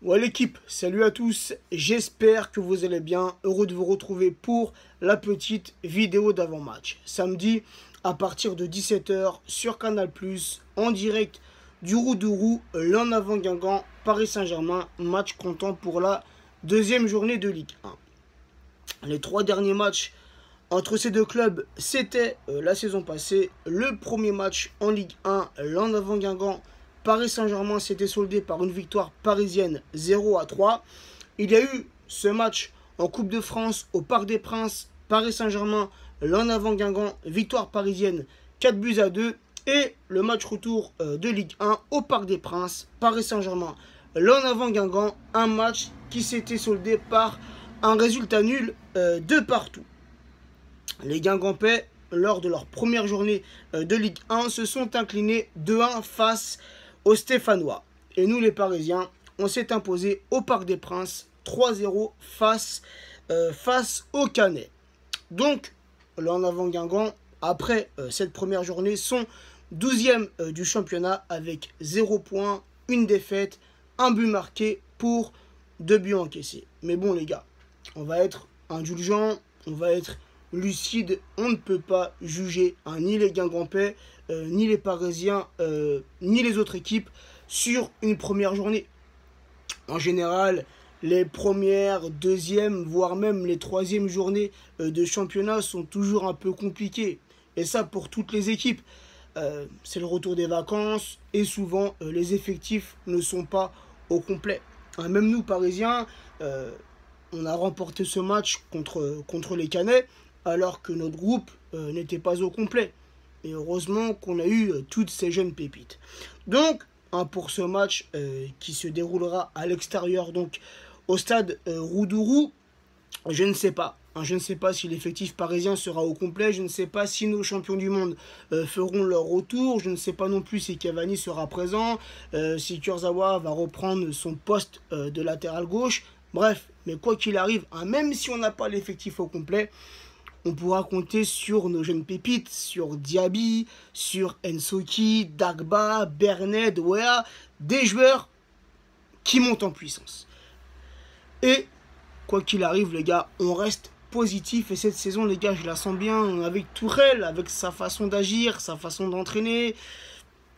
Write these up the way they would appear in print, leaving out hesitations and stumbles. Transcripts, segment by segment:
Ouais l'équipe, salut à tous, j'espère que vous allez bien, heureux de vous retrouver pour la petite vidéo d'avant-match. Samedi, à partir de 17 h sur Canal+, en direct du Roudourou, l'en avant Guingamp, Paris Saint-Germain, match comptant pour la deuxième journée de Ligue 1. Les trois derniers matchs entre ces deux clubs, c'était la saison passée. Le premier match en Ligue 1, l'en avant Guingamp, Paris Saint-Germain s'était soldé par une victoire parisienne 0-3. Il y a eu ce match en Coupe de France au Parc des Princes, Paris Saint-Germain, l'en avant Guingamp, victoire parisienne 4-2. Et le match retour de Ligue 1 au Parc des Princes, Paris Saint-Germain, l'en avant Guingamp, un match qui s'était soldé par un résultat nul de partout. Les Guingampais, lors de leur première journée de Ligue 1, se sont inclinés 2-1 face aux Stéphanois. Et nous, les Parisiens, on s'est imposé au Parc des Princes 3-0 face aux Canets. Donc, là en avant Guingamp, après cette première journée, sont 12e du championnat avec 0 points, une défaite, un but marqué pour 2 buts encaissés. Mais bon, les gars, on va être indulgents, on va être lucide, on ne peut pas juger ni les Guingampais, ni les Parisiens, ni les autres équipes sur une première journée. En général, les premières, deuxièmes, voire même les troisièmes journées de championnat sont toujours un peu compliquées. Et ça pour toutes les équipes. C'est le retour des vacances et souvent les effectifs ne sont pas au complet. Même nous, Parisiens, on a remporté ce match contre les Canets alors que notre groupe n'était pas au complet. Et heureusement qu'on a eu toutes ces jeunes pépites. Donc, pour ce match qui se déroulera à l'extérieur, donc au stade Roudourou, je ne sais pas. Je ne sais pas si l'effectif parisien sera au complet. Je ne sais pas si nos champions du monde feront leur retour. Je ne sais pas non plus si Cavani sera présent, si Kurzawa va reprendre son poste de latéral gauche. Bref, mais quoi qu'il arrive, même si on n'a pas l'effectif au complet, on pourra compter sur nos jeunes pépites, sur Diaby, sur Ensoki, Dagba, Bernet, Wea, des joueurs qui montent en puissance. Et quoi qu'il arrive, les gars, on reste positif. Et cette saison, les gars, je la sens bien avec Tourelle, avec sa façon d'agir, sa façon d'entraîner,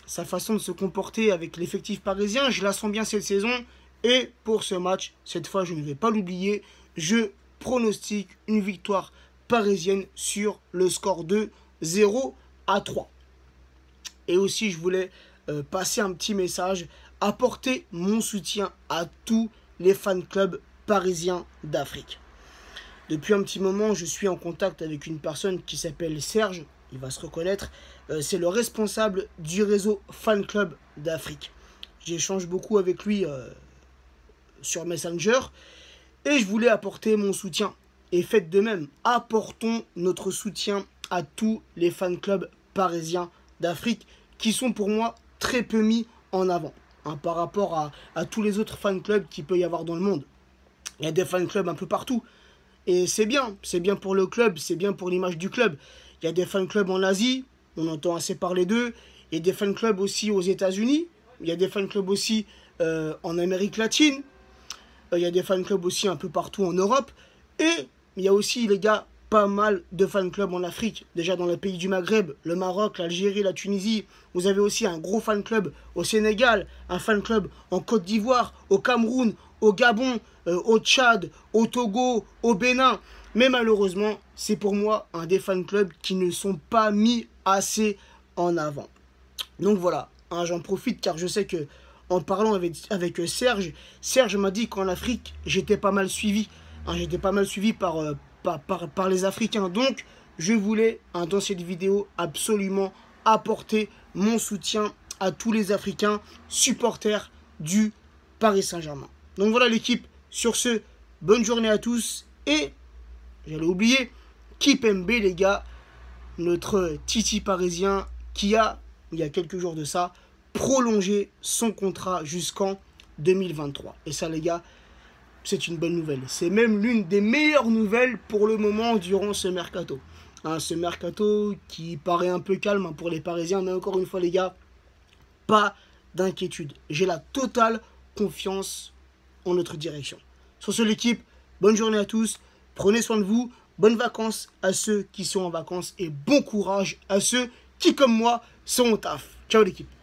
sa façon de se comporter avec l'effectif parisien. Je la sens bien cette saison. Et pour ce match, cette fois, je ne vais pas l'oublier, je pronostique une victoire parisienne sur le score de 0-3. Et aussi, je voulais passer un petit message, apporter mon soutien à tous les fan clubs parisiens d'Afrique. Depuis un petit moment, je suis en contact avec une personne qui s'appelle Serge, il va se reconnaître, c'est le responsable du réseau fan club d'Afrique. J'échange beaucoup avec lui sur Messenger et je voulais apporter mon soutien. Et faites de même, apportons notre soutien à tous les fan clubs parisiens d'Afrique qui sont pour moi très peu mis en avant par rapport à tous les autres fan clubs qu'il peut y avoir dans le monde. Il y a des fan clubs un peu partout et c'est bien pour le club, c'est bien pour l'image du club. Il y a des fan clubs en Asie, on entend assez parler d'eux. Il y a des fan clubs aussi aux États-Unis, il y a des fan clubs aussi en Amérique latine, il y a des fan clubs aussi un peu partout en Europe et il y a aussi, les gars, pas mal de fan clubs en Afrique. Déjà dans les pays du Maghreb, le Maroc, l'Algérie, la Tunisie. Vous avez aussi un gros fan club au Sénégal, un fan club en Côte d'Ivoire, au Cameroun, au Gabon, au Tchad, au Togo, au Bénin. Mais malheureusement, c'est pour moi un des fan clubs qui ne sont pas mis assez en avant. Donc voilà, j'en profite car je sais que en parlant avec Serge, Serge m'a dit qu'en Afrique, j'étais pas mal suivi. J'étais pas mal suivi par les Africains. Donc, je voulais, dans cette vidéo, absolument apporter mon soutien à tous les Africains supporters du Paris Saint-Germain. Donc voilà l'équipe. Sur ce, bonne journée à tous. Et, j'allais oublier, Kipembe, les gars, notre Titi parisien qui a, il y a quelques jours de ça, prolongé son contrat jusqu'en 2023. Et ça, les gars, c'est une bonne nouvelle. C'est même l'une des meilleures nouvelles pour le moment durant ce mercato. Ce mercato qui paraît un peu calme pour les Parisiens, mais encore une fois les gars, pas d'inquiétude. J'ai la totale confiance en notre direction. Sur ce, l'équipe, bonne journée à tous, prenez soin de vous, bonnes vacances à ceux qui sont en vacances et bon courage à ceux qui, comme moi, sont au taf. Ciao l'équipe.